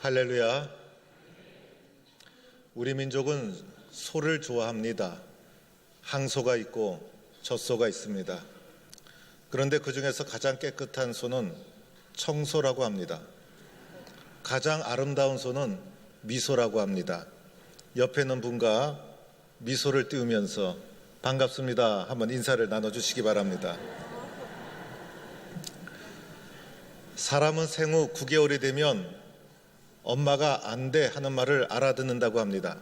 할렐루야. 우리 민족은 소를 좋아합니다. 항소가 있고 젖소가 있습니다. 그런데 그 중에서 가장 깨끗한 소는 청소라고 합니다. 가장 아름다운 소는 미소라고 합니다. 옆에 있는 분과 미소를 띄우면서 반갑습니다 한번 인사를 나눠주시기 바랍니다. 사람은 생후 9개월이 되면 엄마가 안 돼 하는 말을 알아듣는다고 합니다.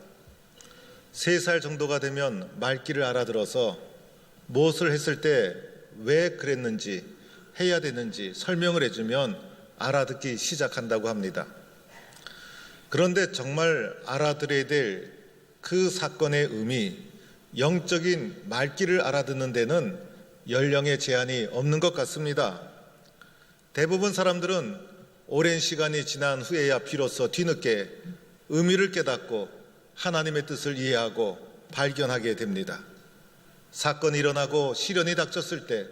3살 정도가 되면 말귀를 알아들어서 무엇을 했을 때 왜 그랬는지 해야 되는지 설명을 해주면 알아듣기 시작한다고 합니다. 그런데 정말 알아들어야 될 그 사건의 의미, 영적인 말귀를 알아듣는 데는 연령의 제한이 없는 것 같습니다. 대부분 사람들은 오랜 시간이 지난 후에야 비로소 뒤늦게 의미를 깨닫고 하나님의 뜻을 이해하고 발견하게 됩니다. 사건이 일어나고 시련이 닥쳤을 때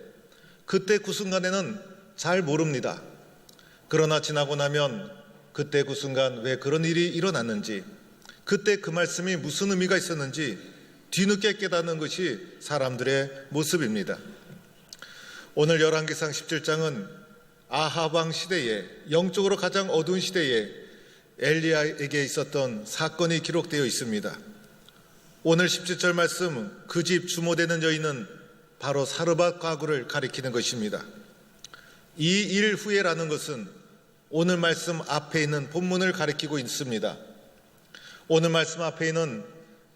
그때 그 순간에는 잘 모릅니다. 그러나 지나고 나면 그때 그 순간 왜 그런 일이 일어났는지, 그때 그 말씀이 무슨 의미가 있었는지 뒤늦게 깨닫는 것이 사람들의 모습입니다. 오늘 열왕기상 17장은 아합 왕 시대에, 영적으로 가장 어두운 시대에 엘리야에게 있었던 사건이 기록되어 있습니다. 오늘 17절 말씀, 그 집 주모되는 여인은 바로 사르밧 가구를 가리키는 것입니다. 이 일 후에라는 것은 오늘 말씀 앞에 있는 본문을 가리키고 있습니다. 오늘 말씀 앞에 있는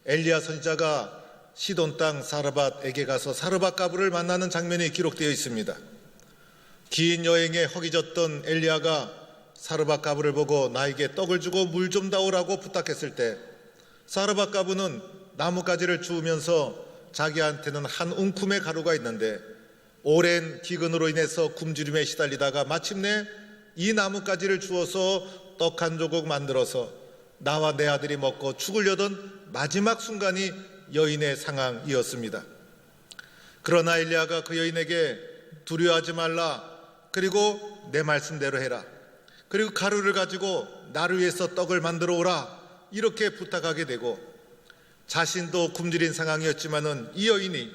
엘리야 선지자가 시돈 땅 사르밧에게 가서 사르밧 가부를 만나는 장면이 기록되어 있습니다. 긴 여행에 허기졌던 엘리야가 사르밧 가부를 보고 나에게 떡을 주고 물 좀 다오라고 부탁했을 때 사르밧 가부는 나뭇가지를 주우면서 자기한테는 한 웅큼의 가루가 있는데 오랜 기근으로 인해서 굶주림에 시달리다가 마침내 이 나뭇가지를 주워서 떡 한 조각 만들어서 나와 내 아들이 먹고 죽으려던 마지막 순간이 여인의 상황이었습니다. 그러나 엘리야가 그 여인에게 두려워하지 말라, 그리고 내 말씀대로 해라, 그리고 가루를 가지고 나를 위해서 떡을 만들어 오라, 이렇게 부탁하게 되고 자신도 굶주린 상황이었지만은 이 여인이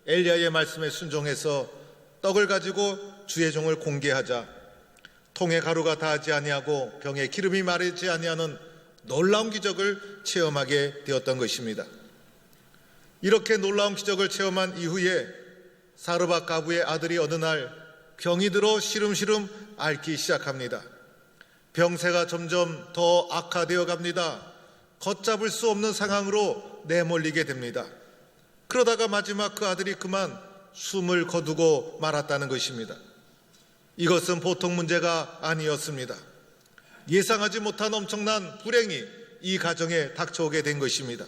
엘리야의 말씀에 순종해서 떡을 가지고 주의 종을 공개하자 통에 가루가 닿지 아니하고 병에 기름이 마르지 아니하는 놀라운 기적을 체험하게 되었던 것입니다. 이렇게 놀라운 기적을 체험한 이후에 사르밧 가부의 아들이 어느 날 병이 들어 시름시름 앓기 시작합니다. 병세가 점점 더 악화되어 갑니다. 걷잡을 수 없는 상황으로 내몰리게 됩니다. 그러다가 마지막 그 아들이 그만 숨을 거두고 말았다는 것입니다. 이것은 보통 문제가 아니었습니다. 예상하지 못한 엄청난 불행이 이 가정에 닥쳐오게 된 것입니다.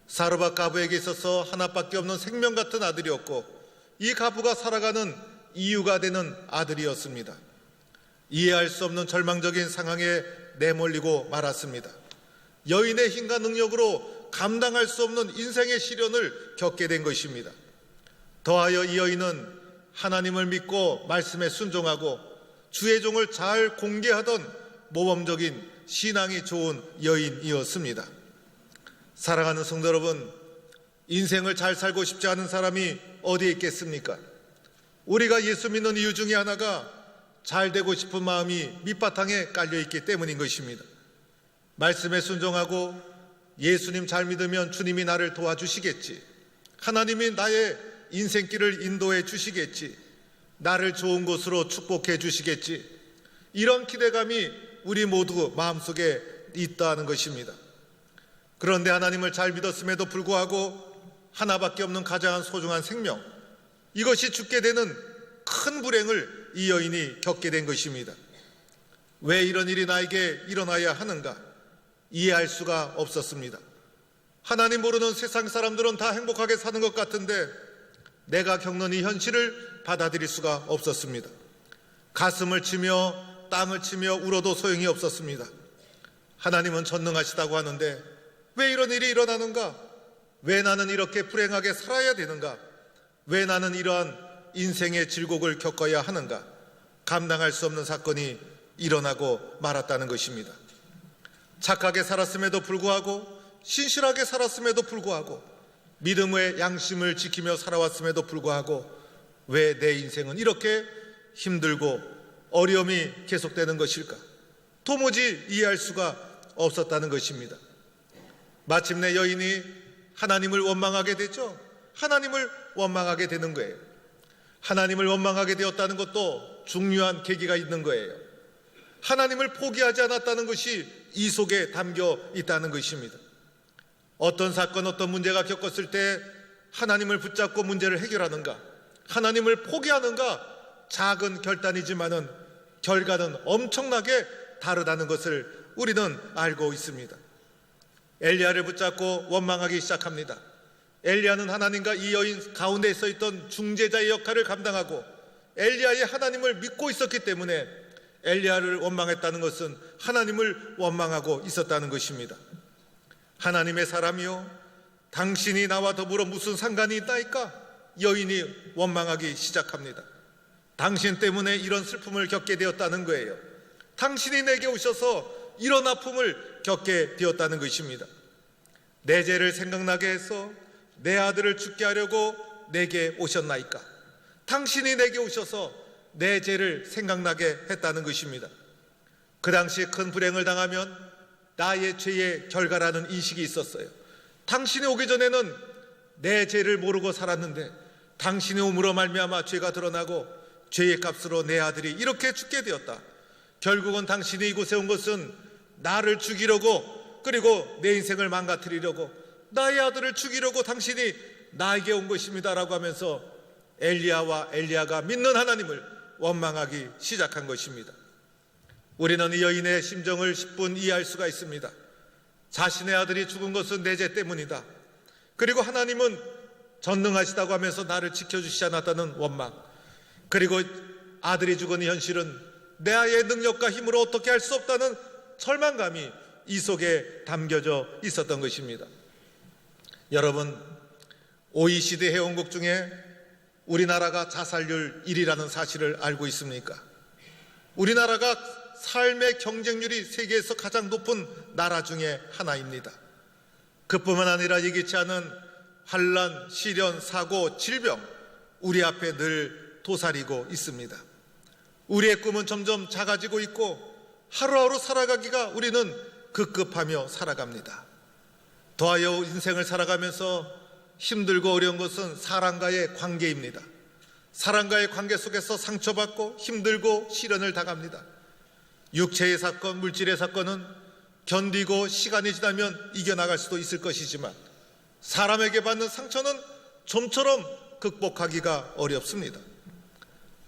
사르밧 가부에게 있어서 하나밖에 없는 생명 같은 아들이었고 이 가부가 살아가는 이유가 되는 아들이었습니다. 이해할 수 없는 절망적인 상황에 내몰리고 말았습니다. 여인의 힘과 능력으로 감당할 수 없는 인생의 시련을 겪게 된 것입니다. 더하여 이 여인은 하나님을 믿고 말씀에 순종하고 주의 종을 잘 공개하던 모범적인 신앙이 좋은 여인이었습니다. 사랑하는 성도 여러분, 인생을 잘 살고 싶지 않은 사람이 어디에 있겠습니까? 우리가 예수 믿는 이유 중에 하나가 잘 되고 싶은 마음이 밑바탕에 깔려있기 때문인 것입니다. 말씀에 순종하고 예수님 잘 믿으면 주님이 나를 도와주시겠지, 하나님이 나의 인생길을 인도해 주시겠지, 나를 좋은 곳으로 축복해 주시겠지, 이런 기대감이 우리 모두 마음속에 있다는 것입니다. 그런데 하나님을 잘 믿었음에도 불구하고 하나밖에 없는 가장 소중한 생명, 이것이 죽게 되는 큰 불행을 이 여인이 겪게 된 것입니다. 왜 이런 일이 나에게 일어나야 하는가 이해할 수가 없었습니다. 하나님 모르는 세상 사람들은 다 행복하게 사는 것 같은데 내가 겪는 이 현실을 받아들일 수가 없었습니다. 가슴을 치며 땅을 치며 울어도 소용이 없었습니다. 하나님은 전능하시다고 하는데 왜 이런 일이 일어나는가? 왜 나는 이렇게 불행하게 살아야 되는가? 왜 나는 이러한 인생의 질곡을 겪어야 하는가? 감당할 수 없는 사건이 일어나고 말았다는 것입니다. 착하게 살았음에도 불구하고, 신실하게 살았음에도 불구하고, 믿음의 양심을 지키며 살아왔음에도 불구하고 왜 내 인생은 이렇게 힘들고 어려움이 계속되는 것일까? 도무지 이해할 수가 없었다는 것입니다. 마침내 여인이 하나님을 원망하게 되죠. 하나님을 원망하게 되는 거예요. 하나님을 원망하게 되었다는 것도 중요한 계기가 있는 거예요. 하나님을 포기하지 않았다는 것이 이 속에 담겨 있다는 것입니다. 어떤 사건, 어떤 문제가 겪었을 때 하나님을 붙잡고 문제를 해결하는가, 하나님을 포기하는가, 작은 결단이지만은 결과는 엄청나게 다르다는 것을 우리는 알고 있습니다. 엘리야를 붙잡고 원망하기 시작합니다. 엘리야는 하나님과 이 여인 가운데 서 있던 중재자의 역할을 감당하고 엘리야의 하나님을 믿고 있었기 때문에 엘리야를 원망했다는 것은 하나님을 원망하고 있었다는 것입니다. 하나님의 사람이요, 당신이 나와 더불어 무슨 상관이 있나이까? 여인이 원망하기 시작합니다. 당신 때문에 이런 슬픔을 겪게 되었다는 거예요. 당신이 내게 오셔서 이런 아픔을 겪게 되었다는 것입니다. 내 죄를 생각나게 해서 내 아들을 죽게 하려고 내게 오셨나이까? 당신이 내게 오셔서 내 죄를 생각나게 했다는 것입니다. 그 당시 큰 불행을 당하면 나의 죄의 결과라는 인식이 있었어요. 당신이 오기 전에는 내 죄를 모르고 살았는데 당신이 오므로 말미암아 죄가 드러나고 죄의 값으로 내 아들이 이렇게 죽게 되었다. 결국은 당신이 이곳에 온 것은 나를 죽이려고, 그리고 내 인생을 망가뜨리려고, 나의 아들을 죽이려고 당신이 나에게 온 것입니다 라고 하면서 엘리야와 엘리야가 믿는 하나님을 원망하기 시작한 것입니다. 우리는 이 여인의 심정을 10분 이해할 수가 있습니다. 자신의 아들이 죽은 것은 내 죄 때문이다. 그리고 하나님은 전능하시다고 하면서 나를 지켜주시지 않았다는 원망, 그리고 아들이 죽은 현실은 내 아이의 능력과 힘으로 어떻게 할 수 없다는 절망감이 이 속에 담겨져 있었던 것입니다. 여러분, OECD 회원국 중에 우리나라가 자살률 1위라는 사실을 알고 있습니까? 우리나라가 삶의 경쟁률이 세계에서 가장 높은 나라 중에 하나입니다. 그뿐만 아니라 예기치 않은 환란, 시련, 사고, 질병, 우리 앞에 늘 도사리고 있습니다. 우리의 꿈은 점점 작아지고 있고 하루하루 살아가기가 우리는 급급하며 살아갑니다. 더하여 인생을 살아가면서 힘들고 어려운 것은 사람과의 관계입니다. 사람과의 관계 속에서 상처받고 힘들고 시련을 당합니다. 육체의 사건, 물질의 사건은 견디고 시간이 지나면 이겨나갈 수도 있을 것이지만 사람에게 받는 상처는 좀처럼 극복하기가 어렵습니다.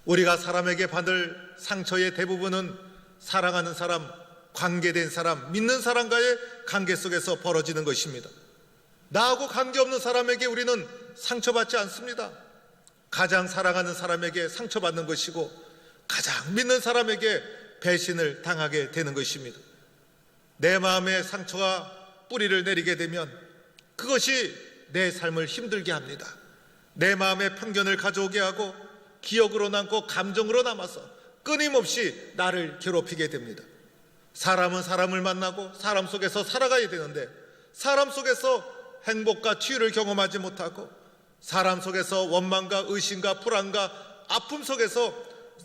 우리가 사람에게 받을 상처의 대부분은 사랑하는 사람, 관계된 사람, 믿는 사람과의 관계 속에서 벌어지는 것입니다. 나하고 관계없는 사람에게 우리는 상처받지 않습니다. 가장 사랑하는 사람에게 상처받는 것이고 가장 믿는 사람에게 배신을 당하게 되는 것입니다. 내 마음의 상처가 뿌리를 내리게 되면 그것이 내 삶을 힘들게 합니다. 내 마음의 편견을 가져오게 하고 기억으로 남고 감정으로 남아서 끊임없이 나를 괴롭히게 됩니다. 사람은 사람을 만나고 사람 속에서 살아가야 되는데 사람 속에서 행복과 치유를 경험하지 못하고 사람 속에서 원망과 의심과 불안과 아픔 속에서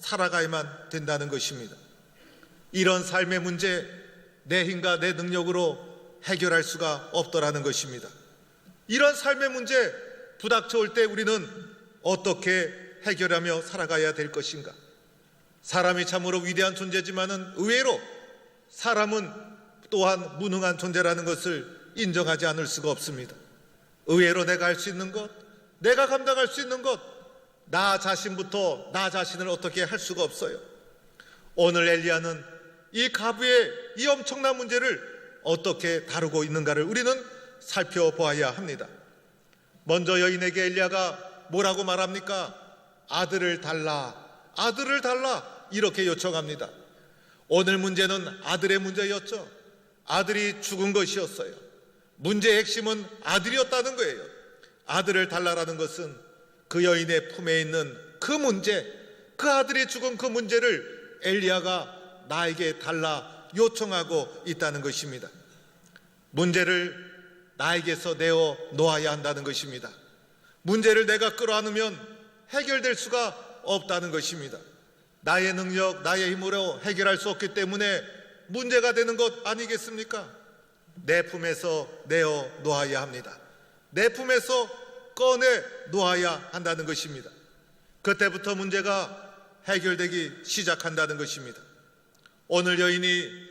살아가야만 된다는 것입니다. 이런 삶의 문제 내 힘과 내 능력으로 해결할 수가 없더라는 것입니다. 이런 삶의 문제 부닥쳐올 때 우리는 어떻게 해결하며 살아가야 될 것인가? 사람이 참으로 위대한 존재지만은 의외로 사람은 또한 무능한 존재라는 것을 인정하지 않을 수가 없습니다. 의외로 내가 할 수 있는 것, 내가 감당할 수 있는 것, 나 자신부터 나 자신을 어떻게 할 수가 없어요. 오늘 엘리야는 이 가부의 이 엄청난 문제를 어떻게 다루고 있는가를 우리는 살펴보아야 합니다. 먼저 여인에게 엘리야가 뭐라고 말합니까? 아들을 달라, 아들을 달라 이렇게 요청합니다. 오늘 문제는 아들의 문제였죠. 아들이 죽은 것이었어요. 문제의 핵심은 아들이었다는 거예요. 아들을 달라라는 것은 그 여인의 품에 있는 그 문제, 그 아들이 죽은 그 문제를 엘리야가 나에게 달라 요청하고 있다는 것입니다. 문제를 나에게서 내어 놓아야 한다는 것입니다. 문제를 내가 끌어안으면 해결될 수가 없다는 것입니다. 나의 능력, 나의 힘으로 해결할 수 없기 때문에 문제가 되는 것 아니겠습니까? 내 품에서 내어 놓아야 합니다. 내 품에서 꺼내 놓아야 한다는 것입니다. 그때부터 문제가 해결되기 시작한다는 것입니다. 오늘 여인이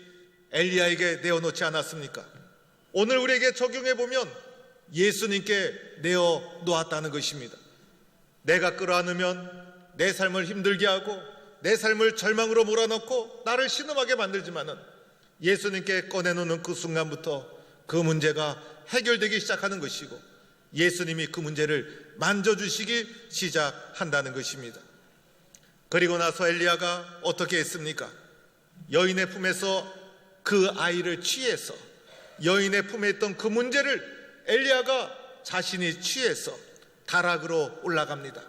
엘리야에게 내어놓지 않았습니까? 오늘 우리에게 적용해 보면 예수님께 내어 놓았다는 것입니다. 내가 끌어안으면 내 삶을 힘들게 하고 내 삶을 절망으로 몰아넣고 나를 신음하게 만들지만은 예수님께 꺼내놓는 그 순간부터 그 문제가 해결되기 시작하는 것이고 예수님이 그 문제를 만져주시기 시작한다는 것입니다. 그리고 나서 엘리야가 어떻게 했습니까? 여인의 품에서 그 아이를 취해서 여인의 품에 있던 그 문제를 엘리야가 자신이 취해서 다락으로 올라갑니다.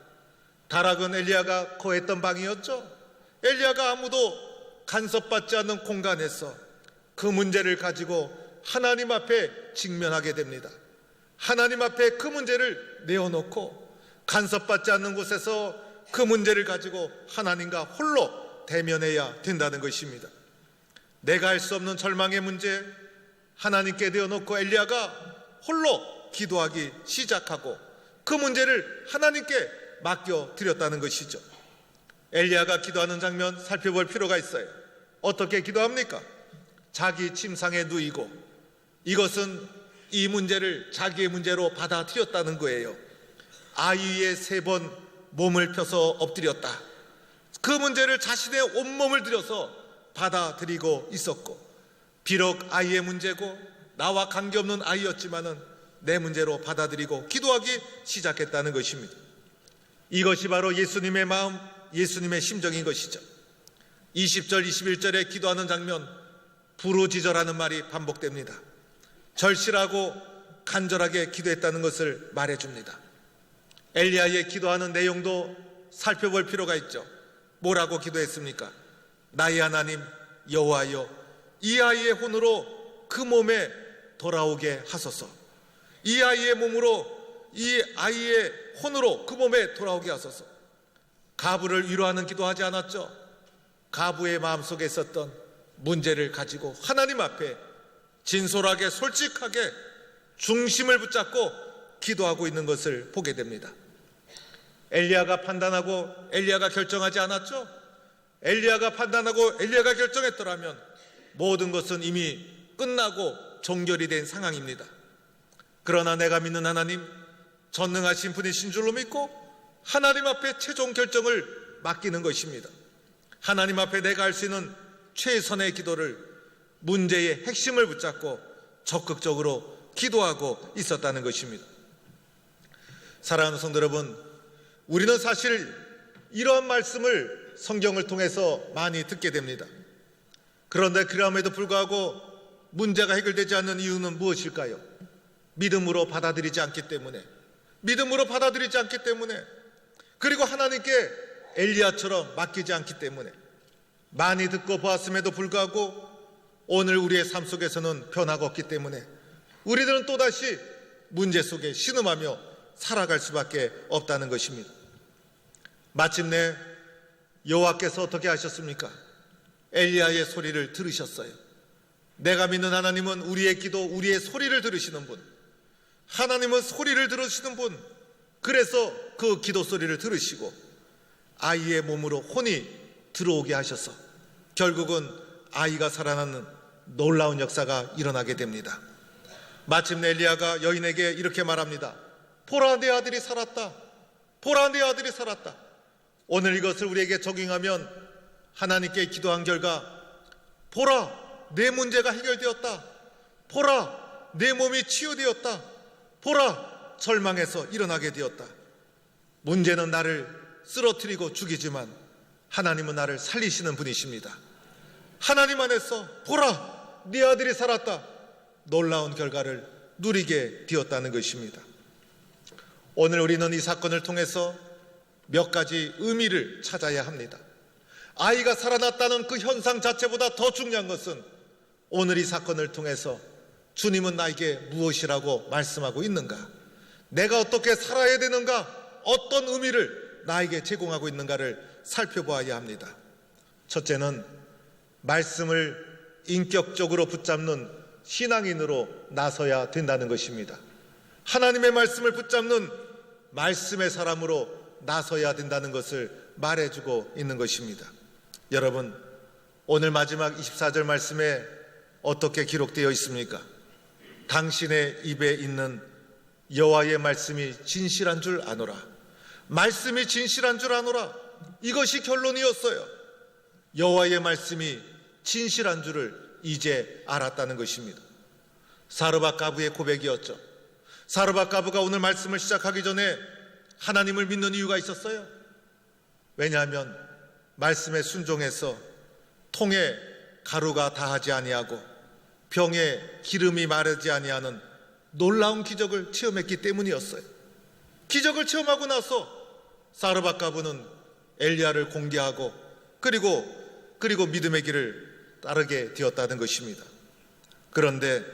다락은 엘리야가 거했던 방이었죠. 엘리야가 아무도 간섭받지 않는 공간에서 그 문제를 가지고 하나님 앞에 직면하게 됩니다. 하나님 앞에 그 문제를 내어놓고 간섭받지 않는 곳에서 그 문제를 가지고 하나님과 홀로 대면해야 된다는 것입니다. 내가 할 수 없는 절망의 문제 하나님께 내어놓고 엘리야가 홀로 기도하기 시작하고 그 문제를 하나님께 맡겨드렸다는 것이죠. 엘리야가 기도하는 장면 살펴볼 필요가 있어요. 어떻게 기도합니까? 자기 침상에 누이고 이것은 이 문제를 자기의 문제로 받아들였다는 거예요. 아이 위에 3번 몸을 펴서 엎드렸다. 그 문제를 자신의 온몸을 들여서 받아들이고 있었고 비록 아이의 문제고 나와 관계없는 아이였지만은 내 문제로 받아들이고 기도하기 시작했다는 것입니다. 이것이 바로 예수님의 마음, 예수님의 심정인 것이죠. 20절, 21절에 기도하는 장면 부르짖어라는 말이 반복됩니다. 절실하고 간절하게 기도했다는 것을 말해줍니다. 엘리야의 기도하는 내용도 살펴볼 필요가 있죠. 뭐라고 기도했습니까? 나의 하나님 여호와여, 이 아이의 혼으로 그 몸에 돌아오게 하소서. 이 아이의 몸으로, 이 아이의 혼으로 그 몸에 돌아오게 하소서. 가부를 위로하는 기도하지 않았죠. 가부의 마음속에 있었던 문제를 가지고 하나님 앞에 진솔하게 솔직하게 중심을 붙잡고 기도하고 있는 것을 보게 됩니다. 엘리야가 판단하고 엘리야가 결정하지 않았죠. 엘리야가 판단하고 엘리야가 결정했더라면 모든 것은 이미 끝나고 종결이 된 상황입니다. 그러나 내가 믿는 하나님, 전능하신 분이신 줄로 믿고 하나님 앞에 최종 결정을 맡기는 것입니다. 하나님 앞에 내가 할 수 있는 최선의 기도를 문제의 핵심을 붙잡고 적극적으로 기도하고 있었다는 것입니다. 사랑하는 성도 여러분, 우리는 사실 이러한 말씀을 성경을 통해서 많이 듣게 됩니다. 그런데 그럼에도 불구하고 문제가 해결되지 않는 이유는 무엇일까요? 믿음으로 받아들이지 않기 때문에, 믿음으로 받아들이지 않기 때문에, 그리고 하나님께 엘리야처럼 맡기지 않기 때문에, 많이 듣고 보았음에도 불구하고 오늘 우리의 삶 속에서는 변화가 없기 때문에 우리들은 또다시 문제 속에 신음하며 살아갈 수밖에 없다는 것입니다. 마침내 여호와께서 어떻게 하셨습니까? 엘리야의 소리를 들으셨어요. 내가 믿는 하나님은 우리의 기도, 우리의 소리를 들으시는 분, 하나님은 소리를 들으시는 분, 그래서 그 기도 소리를 들으시고 아이의 몸으로 혼이 들어오게 하셔서 결국은 아이가 살아나는 놀라운 역사가 일어나게 됩니다. 마침내 엘리야가 여인에게 이렇게 말합니다. 보라, 내 아들이 살았다. 보라, 내 아들이 살았다. 오늘 이것을 우리에게 적용하면 하나님께 기도한 결과 보라, 내 문제가 해결되었다. 보라, 내 몸이 치유되었다. 보라, 절망에서 일어나게 되었다. 문제는 나를 쓰러뜨리고 죽이지만 하나님은 나를 살리시는 분이십니다. 하나님 안에서 보라, 네 아들이 살았다. 놀라운 결과를 누리게 되었다는 것입니다. 오늘 우리는 이 사건을 통해서 몇 가지 의미를 찾아야 합니다. 아이가 살아났다는 그 현상 자체보다 더 중요한 것은 오늘 이 사건을 통해서 주님은 나에게 무엇이라고 말씀하고 있는가? 내가 어떻게 살아야 되는가? 어떤 의미를 나에게 제공하고 있는가를 살펴보아야 합니다. 첫째는 말씀을 인격적으로 붙잡는 신앙인으로 나서야 된다는 것입니다. 하나님의 말씀을 붙잡는 말씀의 사람으로 나서야 된다는 것을 말해주고 있는 것입니다. 여러분, 오늘 마지막 24절 말씀에 어떻게 기록되어 있습니까? 당신의 입에 있는 여호와의 말씀이 진실한 줄 아노라. 말씀이 진실한 줄 아노라. 이것이 결론이었어요. 여호와의 말씀이 진실한 줄을 이제 알았다는 것입니다. 사르밧가브의 고백이었죠. 사르밧가브가 오늘 말씀을 시작하기 전에 하나님을 믿는 이유가 있었어요. 왜냐하면 말씀에 순종해서 통에 가루가 다하지 아니하고 병에 기름이 마르지 아니하는 놀라운 기적을 체험했기 때문이었어요. 기적을 체험하고 나서 사르밧가브는 엘리야를 공개하고 그리고 믿음의 길을 따르게 되었다는 것입니다. 그런데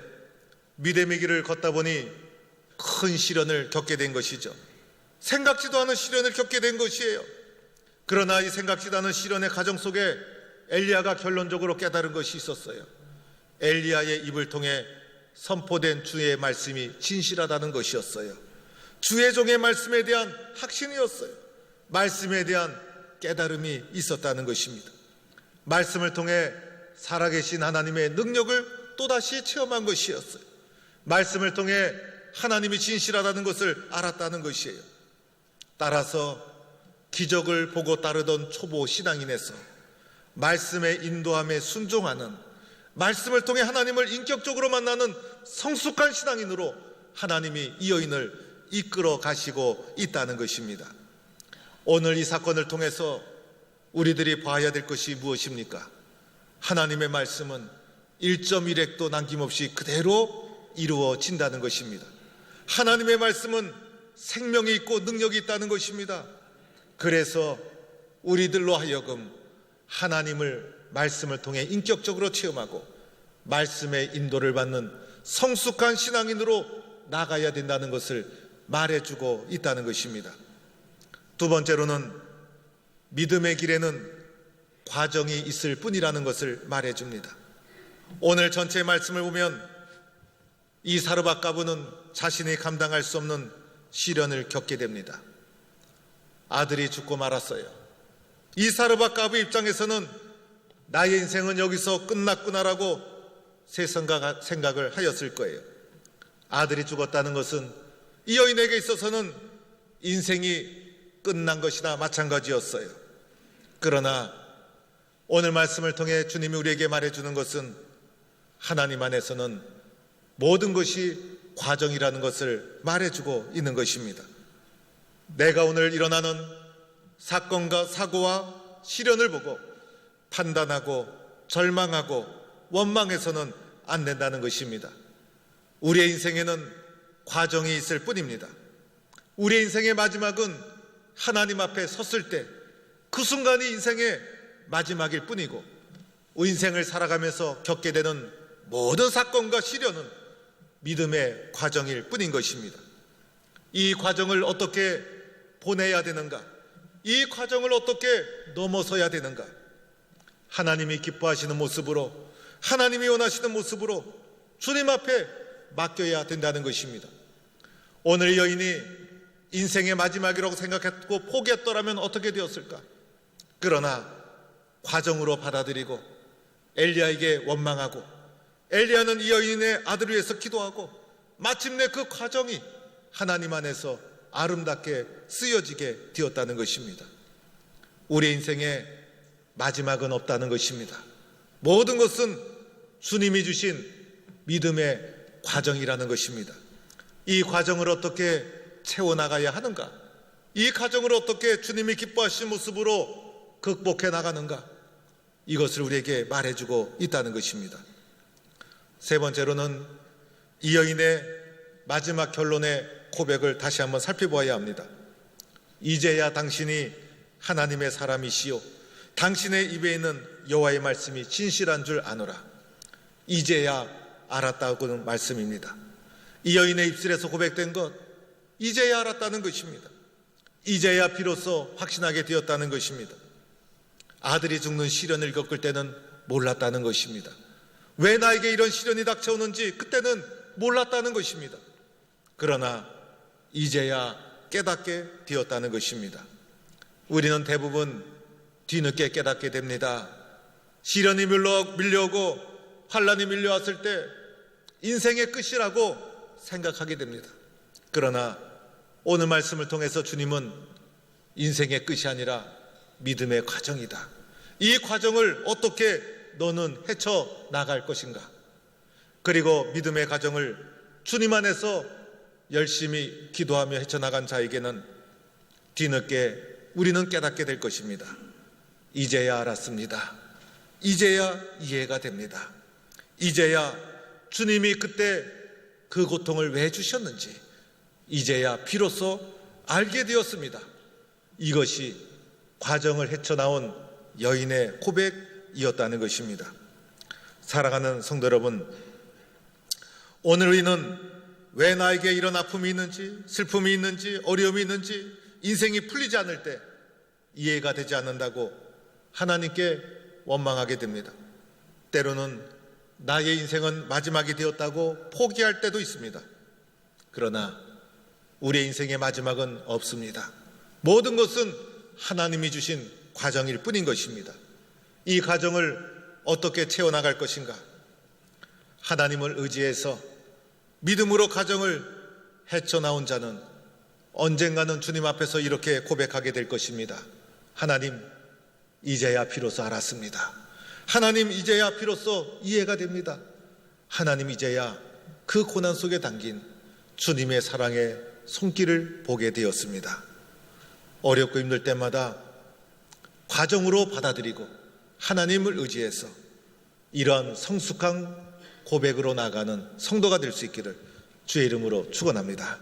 믿음의 길을 걷다 보니 큰 시련을 겪게 된 것이죠. 생각지도 않은 시련을 겪게 된 것이에요. 그러나 이 생각지도 않은 시련의 과정 속에 엘리야가 결론적으로 깨달은 것이 있었어요. 엘리야의 입을 통해 선포된 주의 말씀이 진실하다는 것이었어요. 주의 종의 말씀에 대한 확신이었어요. 말씀에 대한 깨달음이 있었다는 것입니다. 말씀을 통해 살아계신 하나님의 능력을 또다시 체험한 것이었어요. 말씀을 통해 하나님이 진실하다는 것을 알았다는 것이에요. 따라서 기적을 보고 따르던 초보 신앙인에서 말씀의 인도함에 순종하는, 말씀을 통해 하나님을 인격적으로 만나는 성숙한 신앙인으로 하나님이 이 여인을 이끌어 가시고 있다는 것입니다. 오늘 이 사건을 통해서 우리들이 봐야 될 것이 무엇입니까? 하나님의 말씀은 1.1획도 남김없이 그대로 이루어진다는 것입니다. 하나님의 말씀은 생명이 있고 능력이 있다는 것입니다. 그래서 우리들로 하여금 하나님을 말씀을 통해 인격적으로 체험하고 말씀의 인도를 받는 성숙한 신앙인으로 나가야 된다는 것을 말해주고 있다는 것입니다. 두 번째로는 믿음의 길에는 과정이 있을 뿐이라는 것을 말해줍니다. 오늘 전체 말씀을 보면 이 사르밧가브는 자신이 감당할 수 없는 시련을 겪게 됩니다. 아들이 죽고 말았어요. 이 사르밧가브 입장에서는 나의 인생은 여기서 끝났구나라고 생각을 하였을 거예요. 아들이 죽었다는 것은 이 여인에게 있어서는 인생이 끝난 것이나 마찬가지였어요. 그러나 오늘 말씀을 통해 주님이 우리에게 말해주는 것은 하나님 안에서는 모든 것이 과정이라는 것을 말해주고 있는 것입니다. 내가 오늘 일어나는 사건과 사고와 시련을 보고 판단하고 절망하고 원망해서는 안 된다는 것입니다. 우리의 인생에는 과정이 있을 뿐입니다. 우리의 인생의 마지막은 하나님 앞에 섰을 때 그 순간이 인생의 마지막일 뿐이고, 인생을 살아가면서 겪게 되는 모든 사건과 시련은 믿음의 과정일 뿐인 것입니다. 이 과정을 어떻게 보내야 되는가? 이 과정을 어떻게 넘어서야 되는가? 하나님이 기뻐하시는 모습으로, 하나님이 원하시는 모습으로 주님 앞에 맡겨야 된다는 것입니다. 오늘 이 여인이 인생의 마지막이라고 생각했고 포기했더라면 어떻게 되었을까? 그러나 과정으로 받아들이고 엘리야에게 원망하고, 엘리야는 이 여인의 아들을 위해서 기도하고, 마침내 그 과정이 하나님 안에서 아름답게 쓰여지게 되었다는 것입니다. 우리 인생에 마지막은 없다는 것입니다. 모든 것은 주님이 주신 믿음의 과정이라는 것입니다. 이 과정을 어떻게 채워나가야 하는가? 이 과정을 어떻게 주님이 기뻐하시는 모습으로 극복해 나가는가? 이것을 우리에게 말해주고 있다는 것입니다. 세 번째로는 이 여인의 마지막 결론의 고백을 다시 한번 살펴보아야 합니다. 이제야 당신이 하나님의 사람이시요 당신의 입에 있는 여호와의 말씀이 진실한 줄 아노라. 이제야 알았다고는 말씀입니다. 이 여인의 입술에서 고백된 것, 이제야 알았다는 것입니다. 이제야 비로소 확신하게 되었다는 것입니다. 아들이 죽는 시련을 겪을 때는 몰랐다는 것입니다. 왜 나에게 이런 시련이 닥쳐오는지 그때는 몰랐다는 것입니다. 그러나 이제야 깨닫게 되었다는 것입니다. 우리는 대부분 뒤늦게 깨닫게 됩니다. 시련이 밀려오고 환난이 밀려왔을 때 인생의 끝이라고 생각하게 됩니다. 그러나 오늘 말씀을 통해서 주님은 인생의 끝이 아니라 믿음의 과정이다. 이 과정을 어떻게 너는 헤쳐나갈 것인가? 그리고 믿음의 과정을 주님 안에서 열심히 기도하며 헤쳐나간 자에게는 뒤늦게 우리는 깨닫게 될 것입니다. 이제야 알았습니다. 이제야 이해가 됩니다. 이제야 주님이 그때 그 고통을 왜 주셨는지 이제야 비로소 알게 되었습니다. 이것이 과정을 헤쳐나온 여인의 고백이었다는 것입니다. 사랑하는 성도 여러분, 오늘 우리는 왜 나에게 이런 아픔이 있는지, 슬픔이 있는지, 어려움이 있는지 인생이 풀리지 않을 때 이해가 되지 않는다고 하나님께 원망하게 됩니다. 때로는 나의 인생은 마지막이 되었다고 포기할 때도 있습니다. 그러나 우리의 인생의 마지막은 없습니다. 모든 것은 하나님이 주신 과정일 뿐인 것입니다. 이 과정을 어떻게 채워나갈 것인가? 하나님을 의지해서 믿음으로 과정을 헤쳐나온 자는 언젠가는 주님 앞에서 이렇게 고백하게 될 것입니다. 하나님, 이제야 비로소 알았습니다. 하나님, 이제야 비로소 이해가 됩니다. 하나님, 이제야 그 고난 속에 담긴 주님의 사랑의 손길을 보게 되었습니다. 어렵고 힘들 때마다 과정으로 받아들이고 하나님을 의지해서 이러한 성숙한 고백으로 나가는 성도가 될 수 있기를 주의 이름으로 축원합니다.